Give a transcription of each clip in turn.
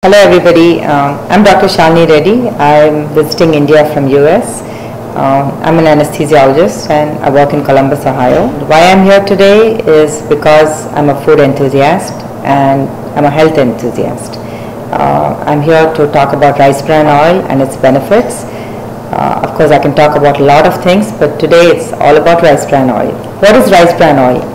Hello everybody, I'm Dr. Shalini Reddy. I'm visiting India from US. I'm an anesthesiologist and I work in Columbus, Ohio. Why I'm here today is because I'm a food enthusiast and I'm a health enthusiast. I'm here to talk about rice bran oil and its benefits. Of course I can talk about a lot of things, but today it's all about rice bran oil. What is rice bran oil?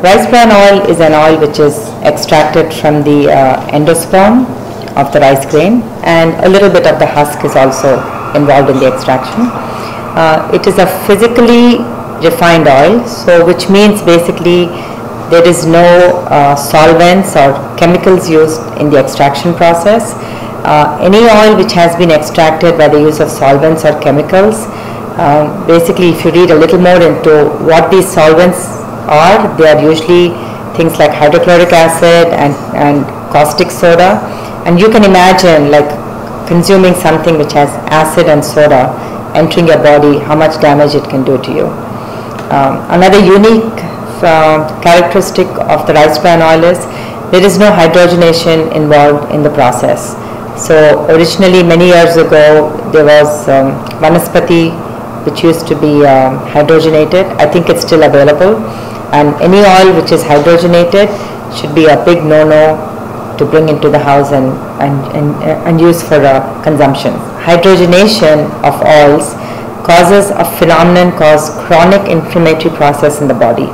Rice bran oil is an oil which is extracted from the endosperm of the rice grain, and a little bit of the husk is also involved in the extraction. It is a physically refined oil, so which means basically there is no solvents or chemicals used in the extraction process. Any oil which has been extracted by the use of solvents or chemicals, basically if you read a little more into what these solvents are, they are usually things like hydrochloric acid and caustic soda. And you can imagine like consuming something which has acid and soda entering your body, how much damage it can do to you. Another unique characteristic of the rice bran oil is there is no hydrogenation involved in the process. So originally many years ago there was vanaspati which used to be hydrogenated. I think it's still available, and any oil which is hydrogenated should be a big no-no to bring into the house and use for consumption. Hydrogenation of oils causes a phenomenon called chronic inflammatory process in the body.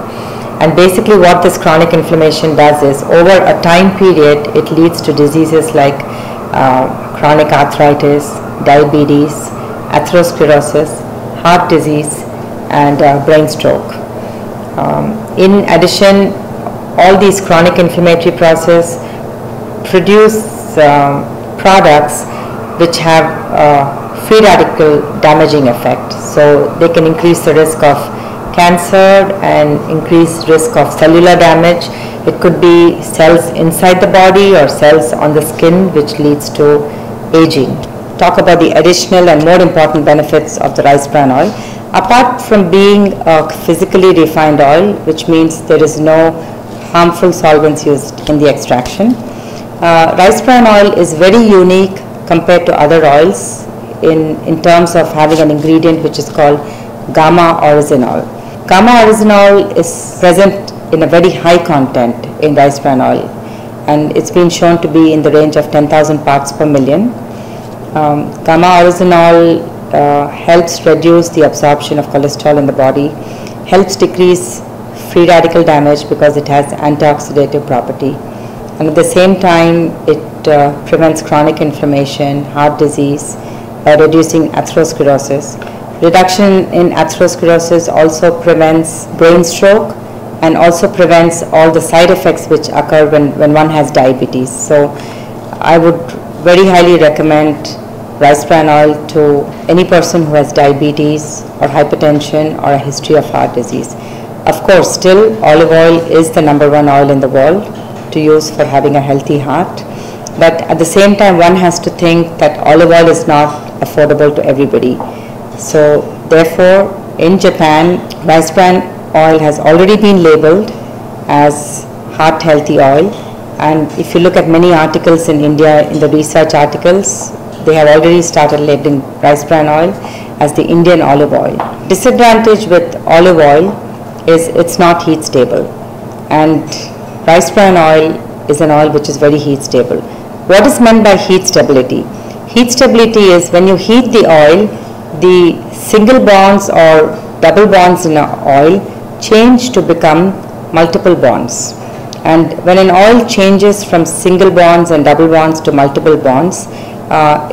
And basically what this chronic inflammation does is over a time period it leads to diseases like chronic arthritis, diabetes, atherosclerosis, heart disease, and brain stroke. In addition, all these chronic inflammatory process produce products which have free radical damaging effect. So they can increase the risk of cancer and increase risk of cellular damage. It could be cells inside the body or cells on the skin, which leads to aging. Talk about the additional and more important benefits of the rice bran oil. Apart from being a physically refined oil, which means there is no harmful solvents used in the extraction, rice bran oil is very unique compared to other oils in terms of having an ingredient which is called gamma oryzanol. Gamma oryzanol is present in a very high content in rice bran oil, and it's been shown to be in the range of 10,000 parts per million. Gamma oryzanol helps reduce the absorption of cholesterol in the body, helps decrease free radical damage because it has antioxidative property. And at the same time, it prevents chronic inflammation, heart disease, by reducing atherosclerosis. Reduction in atherosclerosis also prevents brain stroke and also prevents all the side effects which occur when one has diabetes. So I would very highly recommend rice bran oil to any person who has diabetes or hypertension or a history of heart disease. Of course, still olive oil is the #1 oil in the world to use for having a healthy heart, but at the same time one has to think that olive oil is not affordable to everybody. So therefore in Japan, rice bran oil has already been labeled as heart healthy oil, and if you look at many articles in India, in the research articles, they have already started labeling rice bran oil as the Indian olive oil. Disadvantage with olive oil is it's not heat stable, and rice bran oil is an oil which is very heat stable. What is meant by heat stability? Heat stability is when you heat the oil, the single bonds or double bonds in an oil change to become multiple bonds. And when an oil changes from single bonds and double bonds to multiple bonds,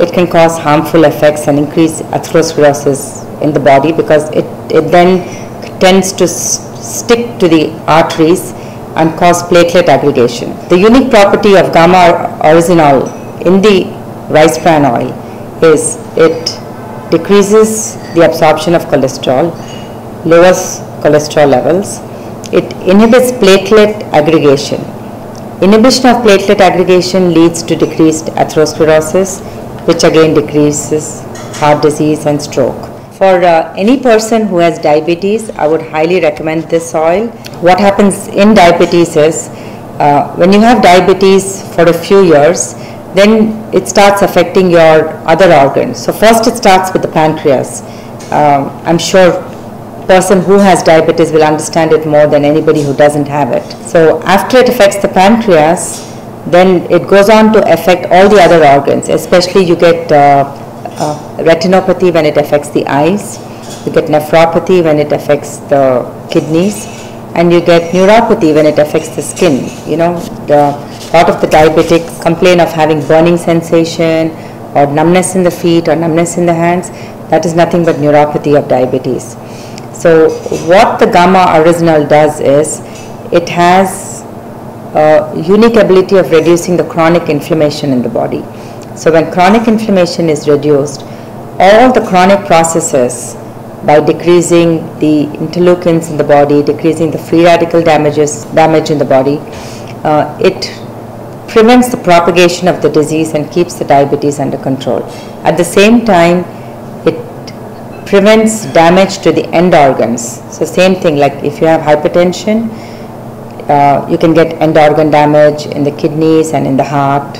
it can cause harmful effects and increase atherosclerosis in the body because it then tends to stick to the arteries and cause platelet aggregation. The unique property of gamma oryzanol in the rice bran oil is it decreases the absorption of cholesterol, lowers cholesterol levels, it inhibits platelet aggregation. Inhibition of platelet aggregation leads to decreased atherosclerosis, which again decreases heart disease and stroke. For any person who has diabetes, I would highly recommend this oil. What happens in diabetes is when you have diabetes for a few years, then it starts affecting your other organs. So first it starts with the pancreas. I'm sure person who has diabetes will understand it more than anybody who doesn't have it. So after it affects the pancreas, then it goes on to affect all the other organs, especially you get retinopathy when it affects the eyes, you get nephropathy when it affects the kidneys, and you get neuropathy when it affects the skin. You know, a lot of the diabetics complain of having burning sensation or numbness in the feet or numbness in the hands. That is nothing but neuropathy of diabetes. So what the gamma oryzanol does is it has a unique ability of reducing the chronic inflammation in the body. So when chronic inflammation is reduced, all the chronic processes, by decreasing the interleukins in the body, decreasing the free radical damage in the body, it prevents the propagation of the disease and keeps the diabetes under control. At the same time, it prevents damage to the end organs. So same thing, like if you have hypertension, you can get end organ damage in the kidneys and in the heart.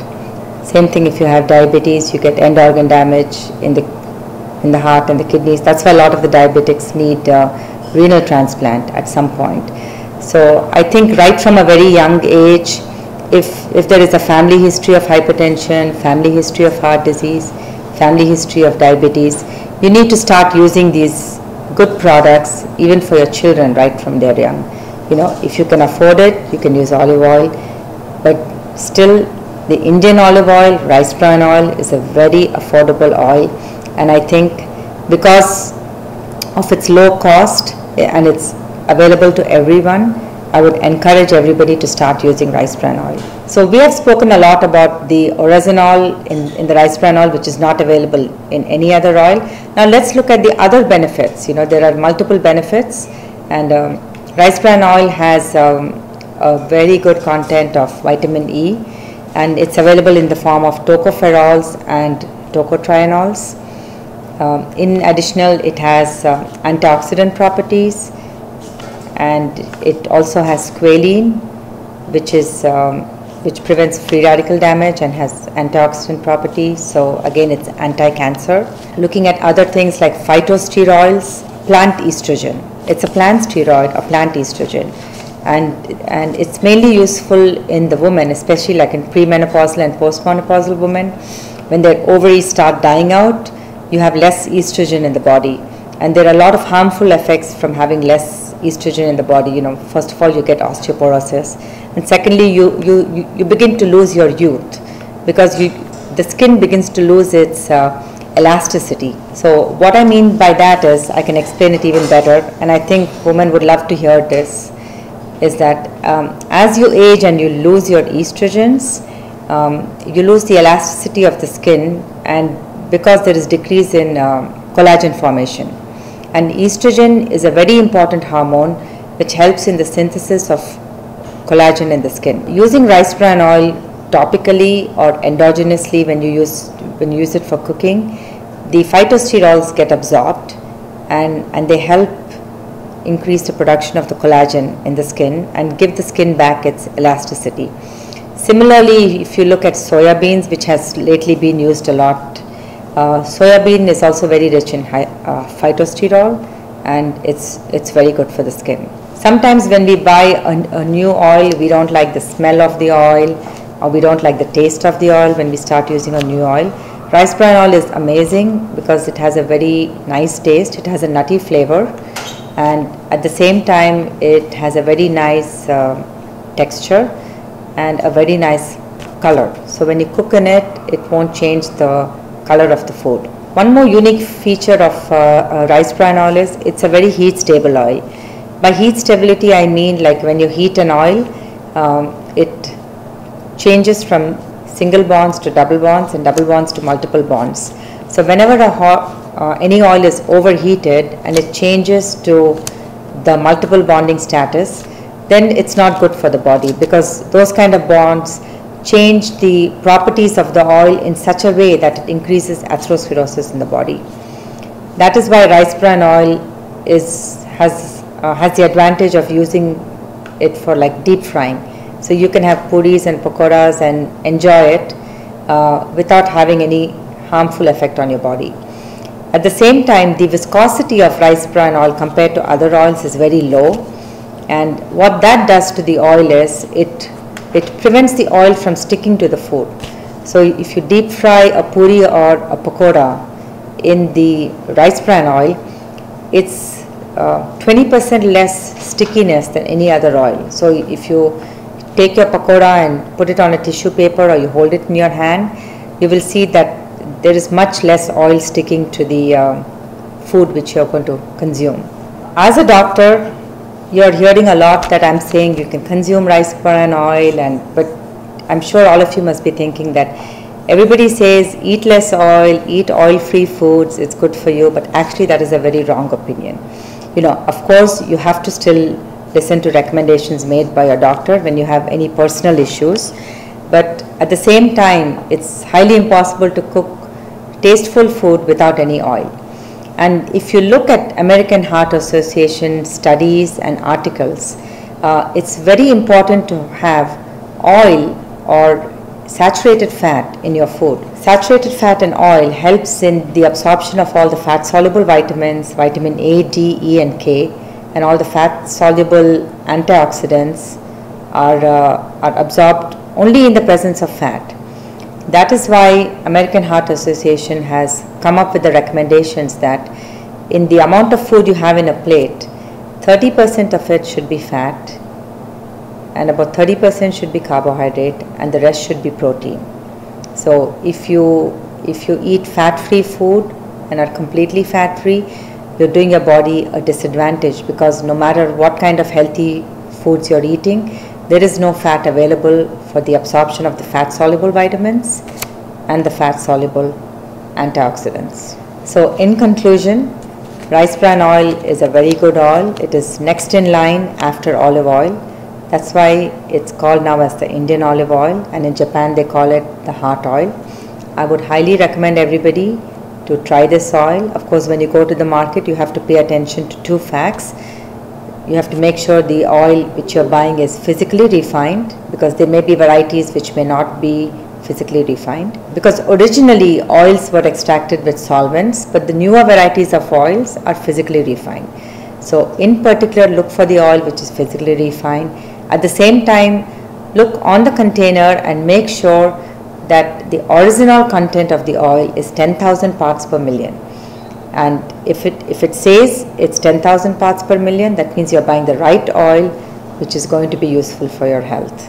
Same thing if you have diabetes, you get end organ damage in the heart and the kidneys. That's why a lot of the diabetics need renal transplant at some point. So I think right from a very young age, if there is a family history of hypertension, family history of heart disease, family history of diabetes, you need to start using these good products even for your children right from their young. You know, if you can afford it, you can use olive oil, but still the Indian olive oil, rice bran oil is a very affordable oil, and I think because of its low cost and it's available to everyone, I would encourage everybody to start using rice bran oil. So we have spoken a lot about the oryzanol in the rice bran oil, which is not available in any other oil. Now let's look at the other benefits. You know, there are multiple benefits, and rice bran oil has a very good content of vitamin E, and it's available in the form of tocopherols and tocotrienols. In addition, it has antioxidant properties, and it also has squalene, which prevents free radical damage and has antioxidant properties. So again, it's anti-cancer. Looking at other things like phytosterols, plant estrogen. It's a plant steroid or plant estrogen, and it's mainly useful in the women, especially like in premenopausal and postmenopausal women. When their ovaries start dying out, you have less estrogen in the body, and there are a lot of harmful effects from having less estrogen in the body. You know, first of all, you get osteoporosis, and secondly, you begin to lose your youth, because the skin begins to lose its elasticity. So what I mean by that is, I can explain it even better, and I think women would love to hear this, is that as you age and you lose your estrogens, you lose the elasticity of the skin, and because there is decrease in collagen formation. And estrogen is a very important hormone which helps in the synthesis of collagen in the skin. Using rice bran oil topically or endogenously when you use it for cooking, the phytosterols get absorbed and they help increase the production of the collagen in the skin and give the skin back its elasticity. Similarly, if you look at soya beans, which has lately been used a lot, soya bean is also very rich in phytosterol, and it's very good for the skin. Sometimes when we buy a new oil, we don't like the smell of the oil, or we don't like the taste of the oil when we start using a new oil. Rice bran oil is amazing because it has a very nice taste. It has a nutty flavor, and at the same time it has a very nice texture and a very nice color. So when you cook in it, it won't change the color of the food. One more unique feature of rice bran oil is it's a very heat stable oil. By heat stability, I mean like when you heat an oil, it changes from single bonds to double bonds and double bonds to multiple bonds. So whenever any oil is overheated and it changes to the multiple bonding status, then it's not good for the body, because those kind of bonds change the properties of the oil in such a way that it increases atherosclerosis in the body. That is why rice bran oil has the advantage of using it for like deep frying. So you can have puris and pakoras and enjoy it, without having any harmful effect on your body. At the same time, the viscosity of rice bran oil compared to other oils is very low, and what that does to the oil is it prevents the oil from sticking to the food. So if you deep fry a puri or a pakoda in the rice bran oil, it's 20% less stickiness than any other oil. So if you take your pakoda and put it on a tissue paper, or you hold it in your hand, you will see that there is much less oil sticking to the food which you are going to consume. As a doctor, you are hearing a lot that I'm saying you can consume rice bran oil, but I'm sure all of you must be thinking that everybody says eat less oil, eat oil-free foods, it's good for you, but actually that is a very wrong opinion. Of course, you have to still listen to recommendations made by your doctor when you have any personal issues, but at the same time, it's highly impossible to cook tasteful food without any oil. And if you look at American Heart Association studies and articles, it's very important to have oil or saturated fat in your food. Saturated fat and oil helps in the absorption of all the fat-soluble vitamins, vitamin A, D, E, and K, and all the fat-soluble antioxidants are absorbed only in the presence of fat. That is why American Heart Association has come up with the recommendations that in the amount of food you have in a plate, 30% of it should be fat, and about 30% should be carbohydrate, and the rest should be protein. So if you eat fat-free food and are completely fat-free, you're doing your body a disadvantage, because no matter what kind of healthy foods you're eating, there is no fat available for the absorption of the fat-soluble vitamins and the fat-soluble antioxidants. So in conclusion, rice bran oil is a very good oil. It is next in line after olive oil. That's why it's called now as the Indian olive oil, and in Japan they call it the heart oil. I would highly recommend everybody to try this oil. Of course, when you go to the market, you have to pay attention to two facts. You have to make sure the oil which you're buying is physically refined, because there may be varieties which may not be physically refined. Because originally oils were extracted with solvents, but the newer varieties of oils are physically refined. So in particular, look for the oil which is physically refined. At the same time, look on the container and make sure that the original content of the oil is 10,000 parts per million. And if it says it's 10,000 parts per million, that means you're buying the right oil which is going to be useful for your health.